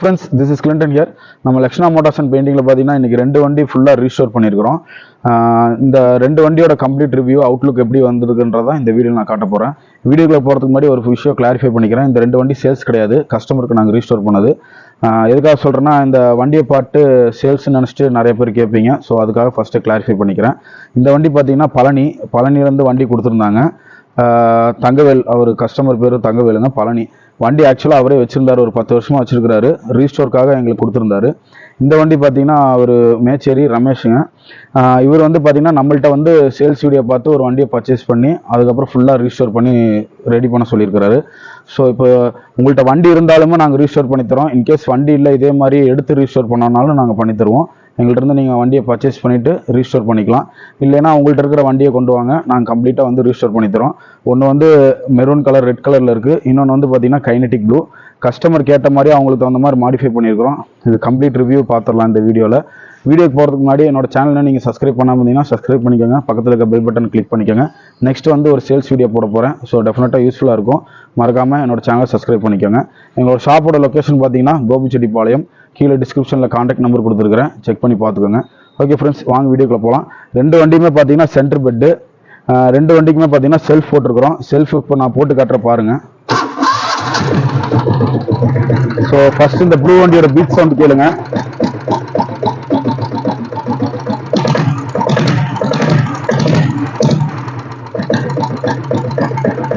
Friends, this is Clinton here. நம்ம Lakshna Motors and பெயிண்டிங்ல பாத்தீங்கன்னா இன்னைக்கு ரெண்டு வண்டி ஃபுல்லா ரீஸ்டோர் பண்ணியிருக்கிறோம். இந்த ரெண்டு வண்டியோட கம்ப்ளீட் ரிவ்யூ அவுட்லுக் எப்படி வந்திருக்குன்றதா இந்த வீடியோவில் நான் காட்ட போறேன். வீடியோக்குள்ள போறதுக்கு முன்னாடி ஒரு விஷயம் கிளாரிஃபை பண்ணிக்கிறேன். இந்த ரெண்டு வண்டி சேல்ஸ் கிடையாது, கஸ்டமருக்கு நாங்கள் ரீஸ்டோர் பண்ணது. எதுக்காக சொல்றேன்னா, இந்த வண்டியை பார்த்து சேல்ஸ் நினைச்சிட்டு நிறைய பேர் கேட்பீங்க. ஸோ அதுக்காக ஃபர்ஸ்ட் கிளாரிஃபை பண்ணிக்கிறேன். இந்த வண்டி பார்த்தீங்கன்னா பழனியிலேருந்து வண்டி கொடுத்துருந்தாங்க. தங்கவேல், அவர் கஸ்டமர் பேர் தங்கவேலுங்க, பழனி. வண்டி ஆக்சுவலாக அவரே வச்சிருந்தாரு, ஒரு 10 வருஷமா வச்சிருக்கிறாரு. ரீஸ்டோருக்காக எங்களுக்கு கொடுத்துருந்தாரு. இந்த வண்டி பார்த்தீங்கன்னா அவர் மேச்சேரி ரமேஷுங்க. இவர் வந்து பார்த்தீங்கன்னா நம்மள்ட்ட வந்து சேல்ஸ் வீடியோ பார்த்து ஒரு வண்டியை பர்ச்சேஸ் பண்ணி அதுக்கப்புறம் ஃபுல்லாக ரீஸ்டோர் பண்ணி ரெடி பண்ண சொல்லியிருக்கிறாரு. ஸோ இப்போ உங்கள்கிட்ட வண்டி இருந்தாலுமே நாங்கள் ரீஸ்டோர் பண்ணித்தரோம். இன்கேஸ் வண்டி இல்லை, இதே மாதிரி எடுத்து ரீஸ்டோர் பண்ணாலும் நாங்கள் பண்ணித்தருவோம். எங்கள்கிட்ட இருந்து நீங்கள் வண்டியை பர்ச்சேஸ் பண்ணிவிட்டு ரீஸ்டோர் பண்ணிக்கலாம். இல்லைன்னா உங்கள்கிட்ட இருக்கிற வண்டியை கொண்டு வாங்க, நாங்கள் கம்ப்ளீட்டாக வந்து ரீஸ்டோர் பண்ணித்தரோம். ஒன்று வந்து மெரூன் கலர், ரெட் கலரில் இருக்குது. இன்னொன்று வந்து பார்த்தீங்கன்னா கைனடிக் ப்ளூ. கஸ்டமர் கேட்ட மாதிரி அவங்களுக்கு தகுந்த மாதிரி மாடிஃபை பண்ணியிருக்கிறோம். இது கம்ப்ளீட் ரிவ்யூ பார்த்துடலாம் இந்த வீடியோவில். வீடியோக்கு போகிறதுக்கு முன்னாடி என்னோட சேனலை நீங்கள் சப்ஸ்கிரைப் பண்ணாமல் இருந்தீங்கன்னா சப்ஸ்கிரைப் பண்ணிக்கோங்க. பக்கத்தில் இருக்க பெல் பட்டன் கிளிக் பண்ணிக்கோங்க. நெக்ஸ்ட் வந்து ஒரு சேல்ஸ் வீடியோ போட போகிறேன். ஸோ டெஃபினட்டாக யூஸ்ஃபுல்லாக இருக்கும். மறக்காமல் என்னோட சேனலை சப்ஸ்கிரைப் பண்ணிக்கோங்க. எங்களோட ஷாப்போட லொக்கேஷன் பார்த்தீங்கன்னா கோபிச்செட்டிப்பாளையம். கீழே டிஸ்கிரிப்ஷனில் கான்டாக்ட் நம்பர் கொடுத்துருக்கிறேன், செக் பண்ணி பார்த்துக்கோங்க. ஓகே ஃப்ரெண்ட்ஸ், வாங்க வீடியோக்குள்ள போகலாம். ரெண்டு வண்டியுமே பார்த்தீங்கன்னா சென்டர் பெட்டு. ரெண்டு வண்டிக்குமே பார்த்தீங்கன்னா செல்ஃப் போட்டிருக்கிறோம். செல்ஃப் இப்போ நான் போட்டு காட்டுற பாருங்க. ஸோ ஃபர்ஸ்ட் இந்த ப்ளூ வண்டியோட பீட் சவுண்ட் கேளுங்க.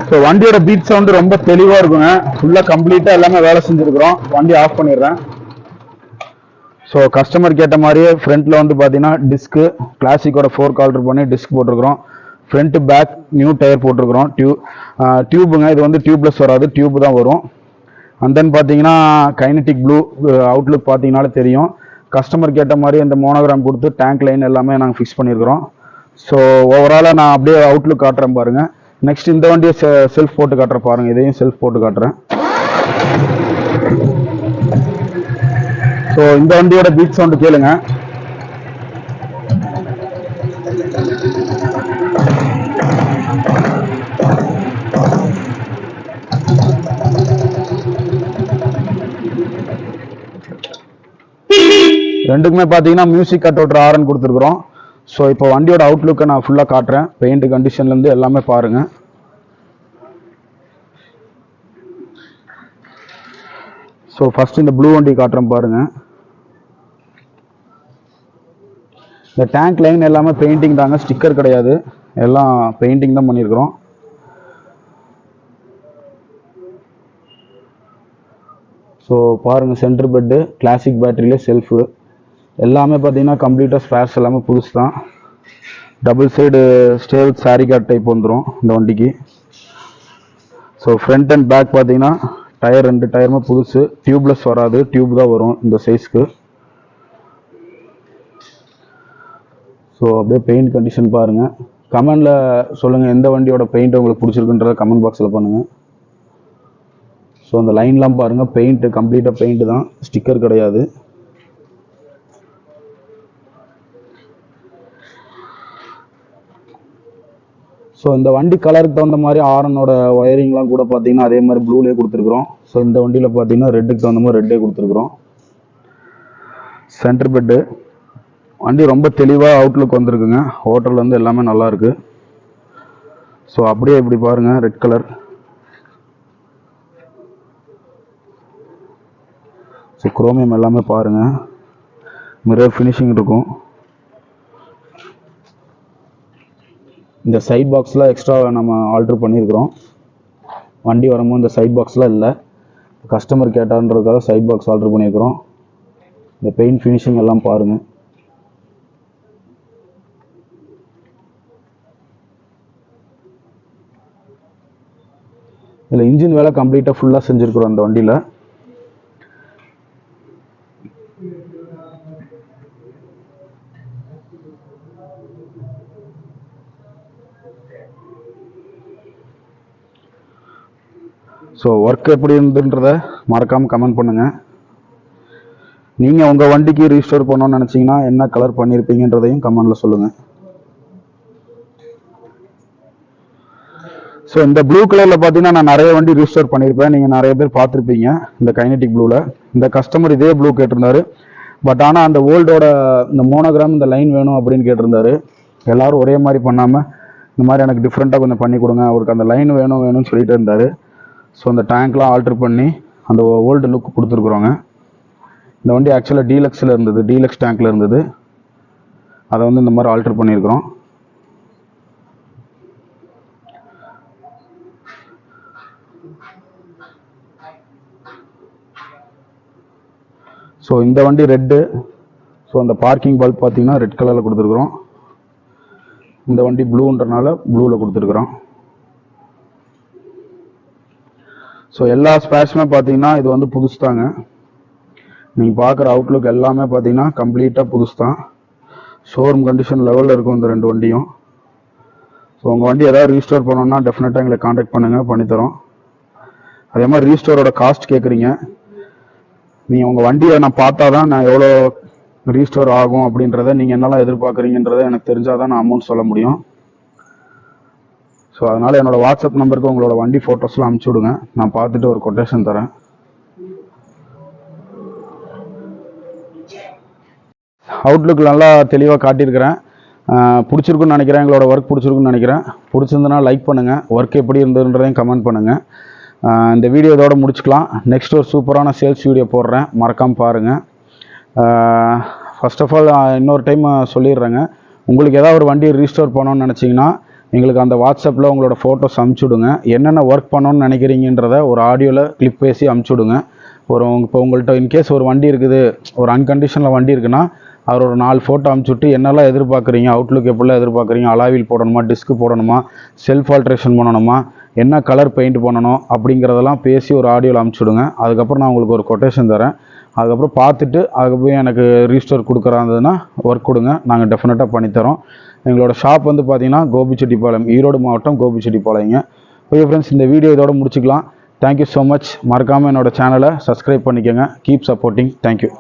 ஸோ வண்டியோட பீட் சவுண்டு ரொம்ப தெளிவாக இருக்குங்க. ஃபுல்லாக கம்ப்ளீட்டாக எல்லாமே வேலை செஞ்சுருக்கிறோம். வண்டி ஆஃப் பண்ணிடுறேன். ஸோ கஸ்டமர் கேட்ட மாதிரியே ஃப்ரண்ட்டில் வந்து பார்த்தீங்கன்னா டிஸ்க்கு கிளாசிக்கோட 4 ஆல்டர் பண்ணி டிஸ்க் போட்டிருக்கிறோம். ஃப்ரண்ட் பேக் நியூ டயர் போட்டிருக்கிறோம். டியூபுங்க, இது வந்து டியூப்லெஸ் வராது, டியூப் தான் வரும். அண்ட் தென் பார்த்தீங்கன்னா கைனடிக் ப்ளூ அவுட்லுக் பார்த்தீங்கன்னாலே தெரியும். கஸ்டமர் கேட்ட மாதிரி இந்த மோனோகிராம் கொடுத்து டேங்க் லைன் எல்லாமே நாங்கள் ஃபிக்ஸ் பண்ணியிருக்கிறோம். ஸோ ஓவராலாக நான் அப்படியே அவுட்லுக் காட்டுறேன் பாருங்கள். நெக்ஸ்ட் இந்த வண்டியை செல்ஃப் போட்டு காட்டுறேன் பாருங்கள். இதையும் செல்ஃப் போட்டு காட்டுறேன். ஸோ இந்த வண்டியோட பீட் சவுண்டு கேளுங்க. ரெண்டுக்குமே பார்த்தீங்கன்னா மியூசிக் கட் அவுட் ஆரன் கொடுத்துருக்குறோம். ஸோ இப்போ வண்டியோட அவுட்லுக்கை நான் ஃபுல்லாக காட்டுறேன். பெயிண்ட் கண்டிஷன்லேருந்து எல்லாமே பாருங்கள். ஸோ ஃபர்ஸ்ட் இந்த ப்ளூ வண்டி காட்டுறேன் பாருங்கள். இந்த டேங்க் லைன் எல்லாமே பெயிண்டிங் தாங்க, ஸ்டிக்கர் கிடையாது. எல்லாம் பெயிண்டிங் தான் பண்ணியிருக்கிறோம். ஸோ பாருங்கள், சென்டர் பெட்டு, கிளாசிக் பேட்டரியிலே செல்ஃபு எல்லாமே பார்த்தீங்கன்னா கம்ப்ளீட்டாக ஸ்பேர்ஸ் எல்லாமே புதுசு தான். டபுள் சைடு ஸ்டேல் சாரி கார்ட் டைப் வந்துடும் இந்த வண்டிக்கு. ஸோ ஃப்ரண்ட் அண்ட் பேக் பார்த்தீங்கன்னா டயர், ரெண்டு டயருமே புதுசு. டியூப்லெஸ் வராது, டியூப் தான் வரும் இந்த சைஸ்க்கு. ஸோ அப்படியே பெயிண்ட் கண்டிஷன் பாருங்கள். கமெண்டில் சொல்லுங்கள் எந்த வண்டியோட பெயிண்ட் உங்களுக்கு பிடிச்சிருக்குன்றத கமெண்ட் பாக்ஸில் பண்ணுங்கள். ஸோ அந்த லைன்லாம் பாருங்கள், பெயிண்ட்டு கம்ப்ளீட்டாக பெயிண்ட்டு தான், ஸ்டிக்கர் கிடையாது. ஸோ இந்த வண்டி கலருக்கு தகுந்த மாதிரி ஆரனோட ஒயரிங்லாம் கூட பார்த்தீங்கன்னா அதே மாதிரி ப்ளூலேயே கொடுத்துருக்குறோம். ஸோ இந்த வண்டியில் பார்த்தீங்கன்னா ரெட்டுக்கு தகுந்த மாதிரி ரெட்டே கொடுத்துருக்குறோம். சென்டர் பெட்டு வண்டி ரொம்ப தெளிவாக அவுட்லுக் வந்திருக்குங்க. ஹோட்டலில் வந்து எல்லாமே நல்லாயிருக்கு. ஸோ அப்படியே இப்படி பாருங்கள், ரெட் கலர். ஸோ குரோமியம் எல்லாமே பாருங்கள், மிரர் ஃபினிஷிங் இருக்கும். இந்த சைட் பாக்ஸில் எக்ஸ்ட்ரா நம்ம ஆல்ட்ரு பண்ணியிருக்கிறோம். வண்டி வரும்போது இந்த சைட் பாக்ஸ்லாம் இல்லை, கஸ்டமர் கேட்டான்றதுக்காக சைட் பாக்ஸ் ஆல்ட்ரு பண்ணியிருக்கிறோம். இந்த பெயிண்ட் ஃபினிஷிங் எல்லாம் பாருங்கள். இதில் இன்ஜின் வேலை கம்ப்ளீட்டாக ஃபுல்லாக செஞ்சுருக்குறோம் அந்த வண்டியில். ஸோ ஒர்க் எப்படி இருந்துன்றத மறக்காமல் கமெண்ட் பண்ணுங்கள். நீங்கள் உங்கள் வண்டிக்கு ரீஸ்டோர் பண்ணணும்னு நினச்சிங்கன்னா என்ன கலர் பண்ணியிருப்பீங்கன்றதையும் கமெண்டில் சொல்லுங்கள். ஸோ இந்த ப்ளூ கலரில் பார்த்தீங்கன்னா நான் நிறைய வண்டி ரீஸ்டோர் பண்ணியிருப்பேன். நீங்கள் நிறைய பேர் பார்த்துருப்பீங்க இந்த கைனடிக் ப்ளூவில். இந்த கஸ்டமர் இதே ப்ளூ கேட்டிருந்தாரு. பட் ஆனால் அந்த ஓல்டோட இந்த மோனோகிராம் இந்த லைன் வேணும் அப்படின்னு கேட்டிருந்தாரு. எல்லோரும் ஒரே மாதிரி பண்ணாமல் இந்த மாதிரி எனக்கு டிஃப்ரெண்ட்டாக கொஞ்சம் பண்ணி கொடுங்க, அவருக்கு அந்த லைன் வேணும்னு சொல்லிட்டு இருந்தார். ஸோ அந்த டேங்க்லாம் ஆல்ட்ரு பண்ணி அந்த ஓல்டு லுக் கொடுத்துருக்குறோங்க. இந்த வண்டி ஆக்சுவலாக டீலக்ஸில் இருந்தது, டீலக்ஸ் டேங்க்கில் இருந்தது. அதை வந்து இந்த மாதிரி ஆல்ட்ரு பண்ணியிருக்கிறோம். ஸோ இந்த வண்டி ரெட்டு. ஸோ அந்த பார்க்கிங் பல்ப் பார்த்தீங்கன்னா ரெட் கலரில் கொடுத்துருக்குறோம். இந்த வண்டி ப்ளூன்றனால ப்ளூவில் கொடுத்துருக்குறோம். ஸோ எல்லா ஸ்பேர்ஸுமே பார்த்தீங்கன்னா இது வந்து புதுசு தாங்க. நீங்கள் பார்க்குற அவுட்லுக் எல்லாமே பார்த்தீங்கன்னா கம்ப்ளீட்டாக புதுசு தான். ஷோரூம் கண்டிஷன் லெவலில் இருக்கும் இந்த ரெண்டு வண்டியும். ஸோ உங்கள் வண்டி ஏதாவது ரீஸ்டோர் பண்ணணும்னா டெஃபினட்டாக எங்களை காண்டாக்ட் பண்ணுங்கள், பண்ணித்தரோம். அதே மாதிரி ரீஸ்டோரோட காஸ்ட் கேட்குறீங்க. நீங்கள் உங்கள் வண்டியை நான் பார்த்தா தான் நான் எவ்வளோ ரீஸ்டோர் ஆகும் அப்படின்றத நீங்கள் என்னெல்லாம் எதிர்பார்க்குறீங்கன்றதை எனக்கு தெரிஞ்சால் தான் நான் அமௌண்ட் சொல்ல முடியும். ஸோ அதனால் என்னோடய வாட்ஸ்அப் நம்பருக்கு உங்களோட வண்டி ஃபோட்டோஸ்லாம் அனுப்பிச்சி விடுங்க, நான் பார்த்துட்டு ஒரு கொட்டேஷன் தரேன். அவுட்லுக் நல்லா தெளிவாக காட்டியிருக்கிறேன். பிடிச்சிருக்குன்னு நினைக்கிறேன். எங்களோட ஒர்க் பிடிச்சிருக்குன்னு நினைக்கிறேன். பிடிச்சிருந்தனா லைக் பண்ணுங்கள், ஒர்க் எப்படி இருந்ததுன்றதையும் கமெண்ட் பண்ணுங்கள். இந்த வீடியோ இதோட முடிச்சுக்கலாம். நெக்ஸ்ட் ஒரு சூப்பரான சேல்ஸ் வீடியோ போடுறேன், மறக்காமல் பாருங்கள். ஃபர்ஸ்ட் ஆஃப் ஆல் இன்னொரு டைம் சொல்லிடுறேங்க, உங்களுக்கு ஏதாவது ஒரு வண்டியை ரீஸ்டோர் பண்ணணும்னு நினச்சிங்கன்னா எங்களுக்கு அந்த வாட்ஸ்அப்பில் உங்களோட ஃபோட்டோஸ் அனுப்பிச்சுடுங்க. என்னென்ன ஒர்க் பண்ணணும்னு நினைக்கிறீங்கன்றத ஒரு ஆடியோவில் கிளிப் பேசி அனுப்பிச்சுடுங்க. இப்போ உங்கள்கிட்ட இன்கேஸ் ஒரு வண்டி இருக்குது, ஒரு அன்கண்டிஷனில் வண்டி இருக்குன்னா அவர் ஒரு 4 ஃபோட்டோ அனுப்பிச்சுட்டு என்னெல்லாம் எதிர்பார்க்குறீங்க, அவுட்லுக் எப்படிலாம் எதிர்பார்க்குறீங்க, அலாவில் போடணுமா, டிஸ்க்கு போடணுமா, செல்ஃப் ஆல்ட்ரேஷன் பண்ணணுமா, என்ன கலர் பெயிண்ட் பண்ணணும் அப்படிங்கிறதெல்லாம் பேசி ஒரு ஆடியோவில் அனுப்பிச்சுடுங்க. அதுக்கப்புறம் நான் உங்களுக்கு ஒரு கொட்டேஷன் தரேன். அதுக்கப்புறம் பார்த்துட்டு அதுக்கப்புறம் எனக்கு ரீஸ்டோர் கொடுக்குறாந்ததுன்னா ஒர்க் கொடுங்க, நாங்கள் டெஃபினட்டாக பண்ணித்தரோம். எங்களோட ஷாப் வந்து பார்த்தீங்கன்னா கோபிச்செட்டிப்பாளையம், ஈரோடு மாவட்டம் கோபிச்செட்டிப்பாளையங்க. ஓகே ஃப்ரெண்ட்ஸ், இந்த வீடியோ இதோட முடிச்சுக்கலாம். Thank you so much. மறக்காமல் என்னோடய சேனலை சப்ஸ்கிரைப் பண்ணிக்கோங்க. Keep supporting. தேங்க்யூ.